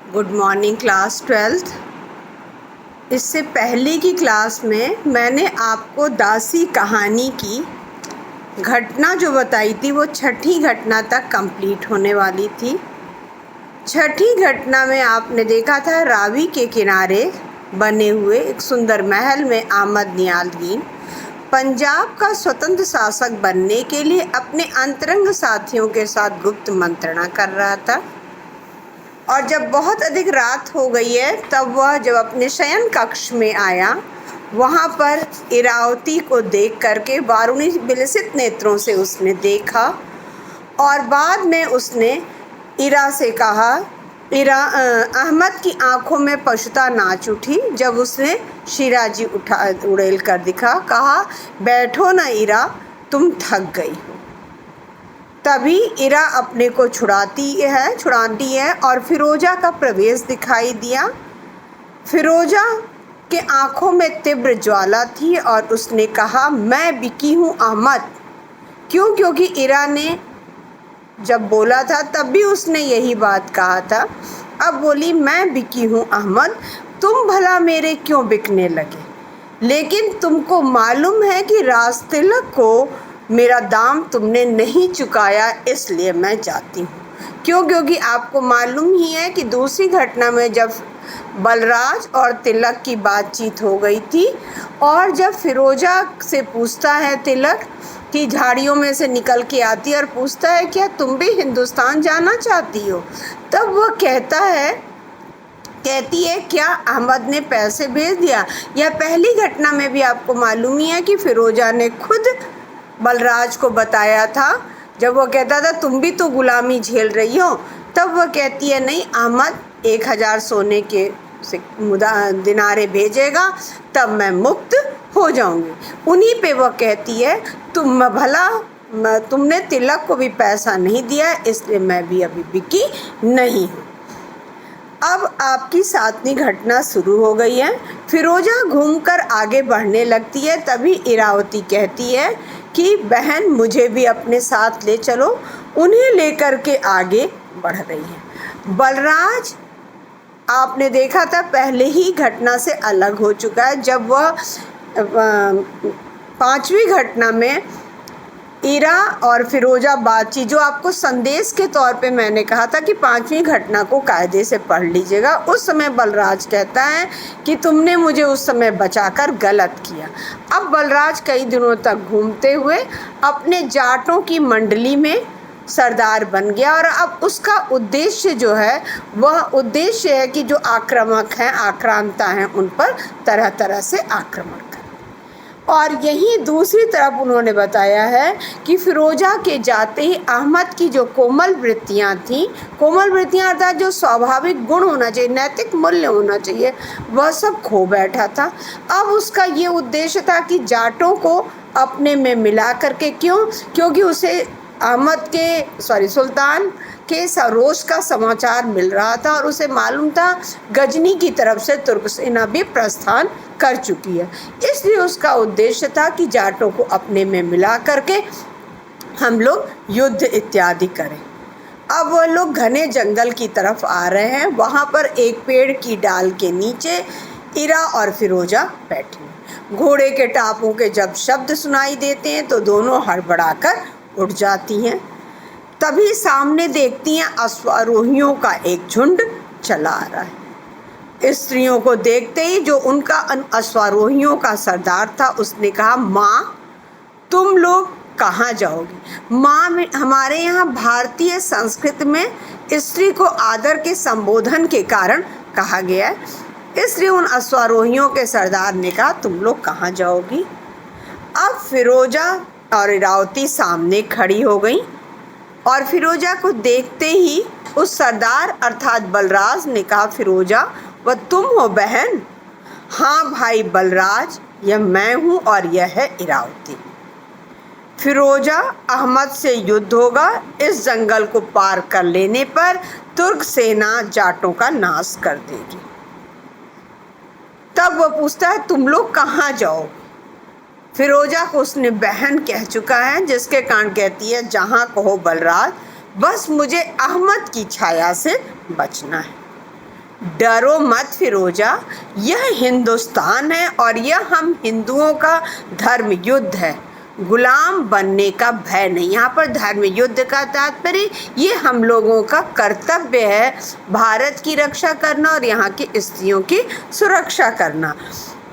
Good morning class 12th। इससे पहले की क्लास में मैंने आपको दासी कहानी की घटना जो बताई थी वो छठी घटना तक कंप्लीट होने वाली थी। छठी घटना में आपने देखा था रावी के किनारे बने हुए एक सुंदर महल में अहमद नियाज़ुद्दीन पंजाब का स्वतंत्र शासक बनने के लिए अपने अंतरंग साथियों के साथ गुप्त मंत्रणा कर रहा था। और जब बहुत अधिक रात हो गई है तब वह जब अपने शयन कक्ष में आया, वहाँ पर इरावती को देख करके वारुणी विलसित नेत्रों से उसने देखा और बाद में उसने इरा से कहा। अहमद की आंखों में पशुता नाच उठी जब उसने शिराजी उड़ेल कर दिखा। कहा, बैठो ना इरा, तुम थक गई हो। तभी इरा अपने को छुड़ाती है और फिरोजा का प्रवेश दिखाई दिया। फिरोजा के आंखों में तीव्र ज्वाला थी और उसने कहा, मैं बिकी हूँ अहमद। क्यों? क्योंकि इरा ने जब बोला था तब भी उसने यही बात कहा था। अब बोली, मैं बिकी हूँ अहमद, तुम भला मेरे क्यों बिकने लगे? लेकिन तुमको मालूम है कि राज तिलक को मेरा दाम तुमने नहीं चुकाया, इसलिए मैं जाती हूँ। क्यों? क्योंकि आपको मालूम ही है कि दूसरी घटना में जब बलराज और तिलक की बातचीत हो गई थी और जब फिरोजा से पूछता है तिलक कि झाड़ियों में से निकल के आती है और पूछता है, क्या तुम भी हिंदुस्तान जाना चाहती हो? तब वह कहती है, क्या अहमद ने पैसे भेज दिया? यह पहली घटना में भी आपको मालूम ही है कि फिरोजा ने खुद बलराज को बताया था। जब वो कहता था तुम भी तो गुलामी झेल रही हो, तब वह कहती है, नहीं, अहमद 1000 सोने के दिनारे भेजेगा तब मैं मुक्त हो जाऊंगी। उन्हीं पे वह कहती है, तुमने तिलक को भी पैसा नहीं दिया, इसलिए मैं भी अभी बिकी नहीं हूँ। अब आपकी 7वीं घटना शुरू हो गई है। फिरोजा घूमकर आगे बढ़ने लगती है। तभी इरावती कहती है कि बहन, मुझे भी अपने साथ ले चलो। उन्हें लेकर के आगे बढ़ रही है। बलराज आपने देखा था पहले ही घटना से अलग हो चुका है। जब वह 5वीं घटना में इरा और फिरोजा बातचीत, जो आपको संदेश के तौर पे मैंने कहा था कि 5वीं घटना को कायदे से पढ़ लीजिएगा, उस समय बलराज कहता है कि तुमने मुझे उस समय बचाकर गलत किया। अब बलराज कई दिनों तक घूमते हुए अपने जाटों की मंडली में सरदार बन गया और अब उसका उद्देश्य जो है वह उद्देश्य है कि जो आक्रामक हैं, आक्रांता हैं, उन पर तरह तरह से आक्रमण करें। और यहीं दूसरी तरफ उन्होंने बताया है कि फिरोजा के जाते ही अहमद की जो कोमल वृत्तियाँ थीं, कोमल वृत्तियाँ अर्थात जो स्वाभाविक गुण होना चाहिए, नैतिक मूल्य होना चाहिए, वह सब खो बैठा था। अब उसका ये उद्देश्य था कि जाटों को अपने में मिला करके, क्योंकि उसे सुल्तान के सरोज का समाचार मिल रहा था और उसे मालूम था गजनी की तरफ से तुर्क सेना भी प्रस्थान कर चुकी है। इसलिए उसका उद्देश्य था कि जाटों को अपने में मिला करके हम लोग युद्ध इत्यादि करें। अब वह लोग घने जंगल की तरफ आ रहे हैं। वहाँ पर एक पेड़ की डाल के नीचे इरा और फिरोजा बैठी। घोड़े के टापों के जब शब्द सुनाई देते हैं तो दोनों हड़बड़ाकर उठ जाती हैं। तभी सामने देखती हैं अश्वारोहियों का एक झुंड चला आ रहा है। स्त्रियों को देखते ही जो उनका अश्वारोहियों का सरदार था उसने कहा, माँ, तुम लोग कहाँ जाओगी? माँ, हमारे यहाँ भारतीय संस्कृति में स्त्री को आदर के संबोधन के कारण कहा गया है। इसलिए उन अश्वारोहियों के सरदार ने कहा, तुम लोग कहाँ जाओगी? अब फिरोजा और इरावती सामने खड़ी हो गई और फिरोजा को देखते ही उस सरदार अर्थात बलराज ने कहा, फिरोजा, वह तुम हो बहन? हाँ भाई बलराज, यह मैं हूँ और यह है इरावती। फिरोजा, अहमद से युद्ध होगा। इस जंगल को पार कर लेने पर तुर्क सेना जाटों का नाश कर देगी। तब वह पूछता है, तुम लोग कहाँ जाओ? फिरोजा को उसने बहन कह चुका है, जिसके कारण कहती है, जहाँ कहो बलराज, बस मुझे अहमद की छाया से बचना है। डरो मत फिरोजा, यह हिंदुस्तान है और यह हम हिंदुओं का धर्म युद्ध है। गुलाम बनने का भय नहीं। यहाँ पर धर्म युद्ध का तात्पर्य ये हम लोगों का कर्तव्य है, भारत की रक्षा करना और यहाँ की स्त्रियों की सुरक्षा करना।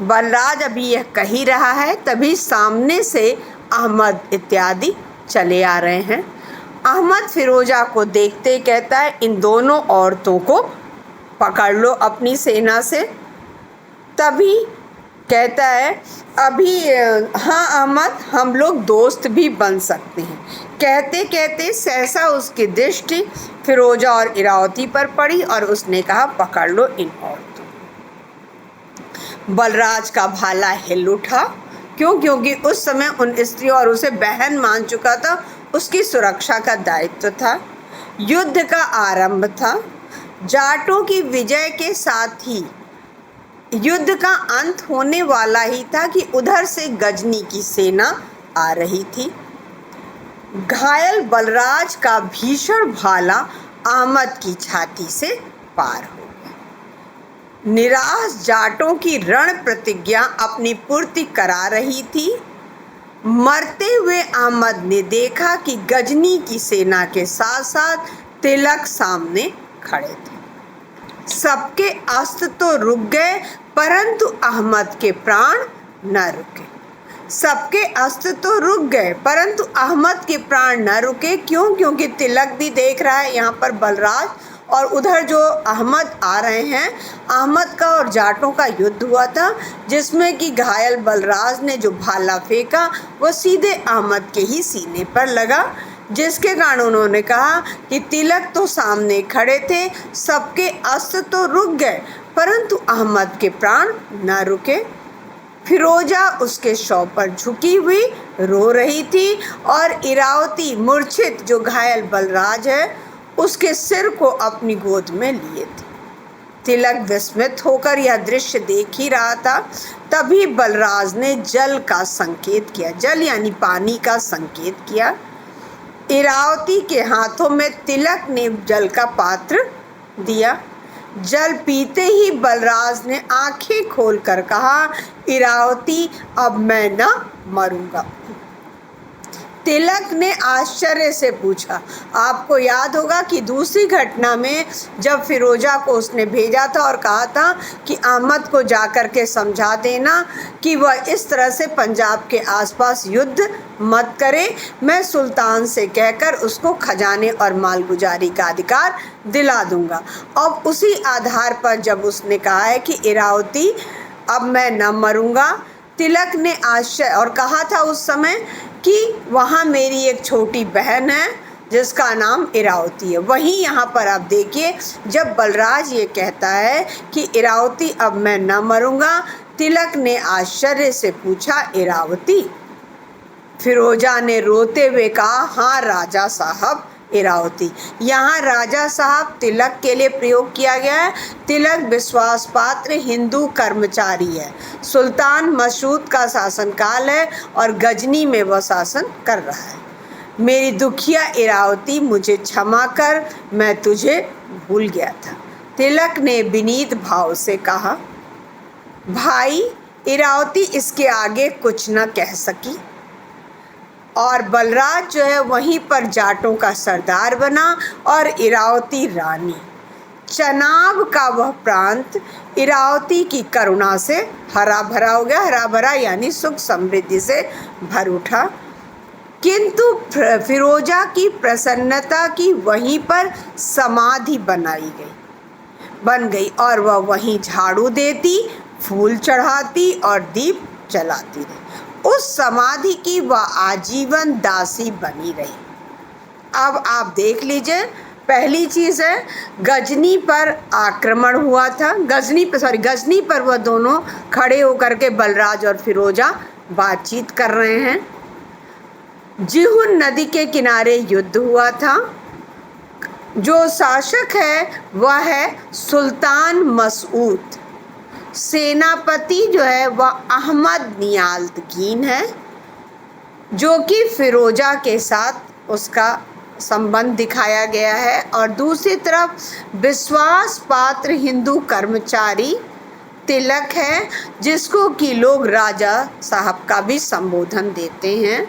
बलराज अभी यह कह ही रहा है, तभी सामने से अहमद इत्यादि चले आ रहे हैं। अहमद फिरोजा को देखते कहता है, इन दोनों औरतों को पकड़ लो अपनी सेना से। तभी कहता है, अभी हाँ अहमद, हम लोग दोस्त भी बन सकते हैं। कहते कहते सहसा उसकी दृष्टि फिरोजा और इरावती पर पड़ी और उसने कहा, पकड़ लो इन औरतों। बलराज का भाला हिल उठा। क्यों? क्योंकि उस समय उन स्त्रियों और उसे बहन मान चुका था, उसकी सुरक्षा का दायित्व था। युद्ध का आरंभ था। जाटों की विजय के साथ ही युद्ध का अंत होने वाला ही था कि उधर से गजनी की सेना आ रही थी। घायल बलराज का भीषण भाला अहमद की छाती से पार हो गया। निराश जाटों की रण प्रतिज्ञा अपनी पूर्ति करा रही थी। मरते हुए अहमद ने देखा कि गजनी की सेना के साथ साथ तिलक सामने खड़े थे। सबके अस्त्र तो रुक गए, परंतु अहमद के प्राण न रुके। सबके अस्त्र तो रुक गए, परंतु अहमद के प्राण न रुके। क्यों? क्योंकि तिलक भी देख रहा है यहाँ पर बलराज, और उधर जो अहमद आ रहे हैं, अहमद का और जाटों का युद्ध हुआ था, जिसमें कि घायल बलराज ने जो भाला फेंका वो सीधे अहमद के ही सीने पर लगा, जिसके कारण उन्होंने कहा कि तिलक तो सामने खड़े थे, सबके अस्त्र तो रुक गए, परंतु अहमद के प्राण न रुके। फिरोजा उसके शव पर झुकी हुई रो रही थी और इरावती मूर्छित जो घायल बलराज है उसके सिर को अपनी गोद में लिए थे। तिलक विस्मित होकर यह दृश्य देख ही रहा था। तभी बलराज ने जल का संकेत किया, जल यानी पानी का संकेत किया। इरावती के हाथों में तिलक ने जल का पात्र दिया। जल पीते ही बलराज ने आंखें खोलकर कहा, इरावती, अब मैं न मरूंगा। तिलक ने आश्चर्य से पूछा। आपको याद होगा कि दूसरी घटना में जब फिरोजा को उसने भेजा था और कहा था कि अहमद को जाकर के समझा देना कि वह इस तरह से पंजाब के आसपास युद्ध मत करे, मैं सुल्तान से कहकर उसको खजाने और मालगुजारी का अधिकार दिला दूंगा। अब उसी आधार पर जब उसने कहा है कि इरावती, अब मैं न मरूंगा, तिलक ने आश्चर्य और कहा था उस समय कि वहाँ मेरी एक छोटी बहन है जिसका नाम इरावती है। वहीं यहाँ पर आप देखिए, जब बलराज ये कहता है कि इरावती, अब मैं न मरूंगा, तिलक ने आश्चर्य से पूछा, इरावती? फिरोजा ने रोते हुए कहा, हाँ राजा साहब, इरावती। यहाँ राजा साहब तिलक के लिए प्रयोग किया गया है। तिलक विश्वास पात्र हिंदू कर्मचारी है। सुल्तान मसऊद का शासनकाल है और गजनी में वह शासन कर रहा है। मेरी दुखिया इरावती, मुझे क्षमा कर, मैं तुझे भूल गया था। तिलक ने विनीत भाव से कहा। भाई, इरावती इसके आगे कुछ न कह सकी और बलराज जो है वहीं पर जाटों का सरदार बना और इरावती रानी। चनाब का वह प्रांत इरावती की करुणा से हरा भरा हो गया। हरा भरा यानी सुख समृद्धि से भर उठा। किंतु फिरोजा की प्रसन्नता की वहीं पर समाधि बन गई और वह वहीं झाड़ू देती, फूल चढ़ाती और दीप जलाती रही। उस समाधि की वह आजीवन दासी बनी रही। अब आप देख लीजिए, पहली चीज़ है गजनी पर आक्रमण हुआ था। गजनी पर वह दोनों खड़े होकर के बलराज और फिरोजा बातचीत कर रहे हैं। जिहुन नदी के किनारे युद्ध हुआ था। जो शासक है वह है सुल्तान मसऊद। सेनापति जो है वह अहमद नियाज़-कीन है, जो कि फिरोजा के साथ उसका संबंध दिखाया गया है और दूसरी तरफ विश्वास पात्र हिंदू कर्मचारी तिलक है, जिसको कि लोग राजा साहब का भी संबोधन देते हैं।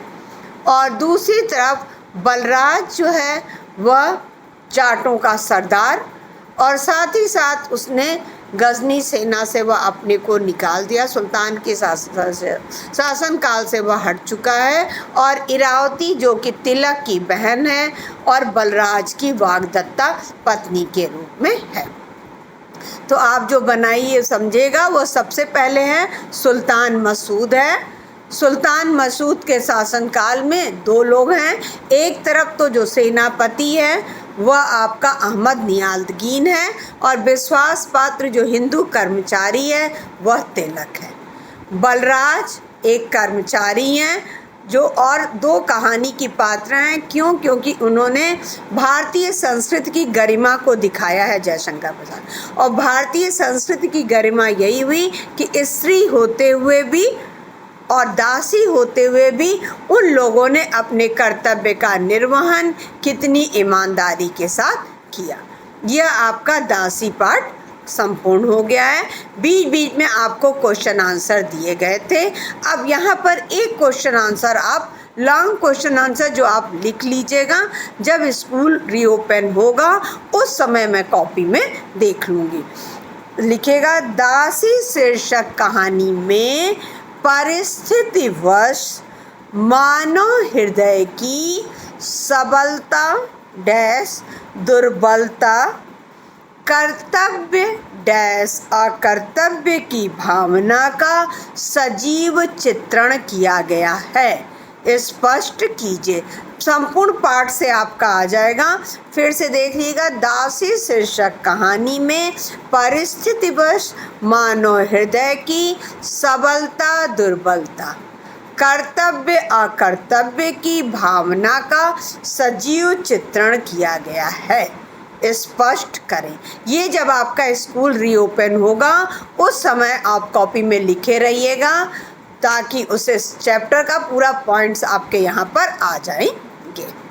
और दूसरी तरफ बलराज जो है वह जाटों का सरदार, और साथ ही साथ उसने गजनी सेना से वह अपने को निकाल दिया, सुल्तान के शासन काल से वह हट चुका है। और इरावती जो कि तिलक की बहन है और बलराज की वाग्दत्ता पत्नी के रूप में है। तो आप जो बनाइए समझेगा वो सबसे पहले है सुल्तान मसूद है। सुल्तान मसूद के शासनकाल में दो लोग हैं, एक तरफ तो जो सेनापति है वह आपका अहमद नियाज़-दीन है और विश्वास पात्र जो हिंदू कर्मचारी है वह तिलक है। बलराज एक कर्मचारी हैं जो और दो कहानी की पात्र हैं। क्यों? क्योंकि उन्होंने भारतीय संस्कृति की गरिमा को दिखाया है, जयशंकर प्रसाद। और भारतीय संस्कृति की गरिमा यही हुई कि स्त्री होते हुए भी और दासी होते हुए भी उन लोगों ने अपने कर्तव्य का निर्वहन कितनी ईमानदारी के साथ किया। यह आपका दासी पाठ संपूर्ण हो गया है। बीच बीच में आपको क्वेश्चन आंसर दिए गए थे। अब यहाँ पर एक क्वेश्चन आंसर आप लॉन्ग क्वेश्चन आंसर जो आप लिख लीजिएगा, जब स्कूल रीओपन होगा उस समय मैं कॉपी में देख लूँगी। लिखेगा, दासी शीर्षक कहानी में परिस्थितिवश मानव हृदय की सबलता डैश दुर्बलता, कर्तव्य डैश अकर्तव्य की भावना का सजीव चित्रण किया गया है। स्पष्ट कीजिए। संपूर्ण पाठ से आपका आ जाएगा। फिर से देखिएगा, दासी शीर्षक कहानी में परिस्थितिवश मानव हृदय की सबलता दुर्बलता, कर्तव्य अकर्तव्य की भावना का सजीव चित्रण किया गया है। स्पष्ट करें। ये जब आपका स्कूल रीओपन होगा उस समय आप कॉपी में लिखे रहिएगा, ताकि उस चैप्टर का पूरा पॉइंट्स आपके यहाँ पर आ जाएंगे।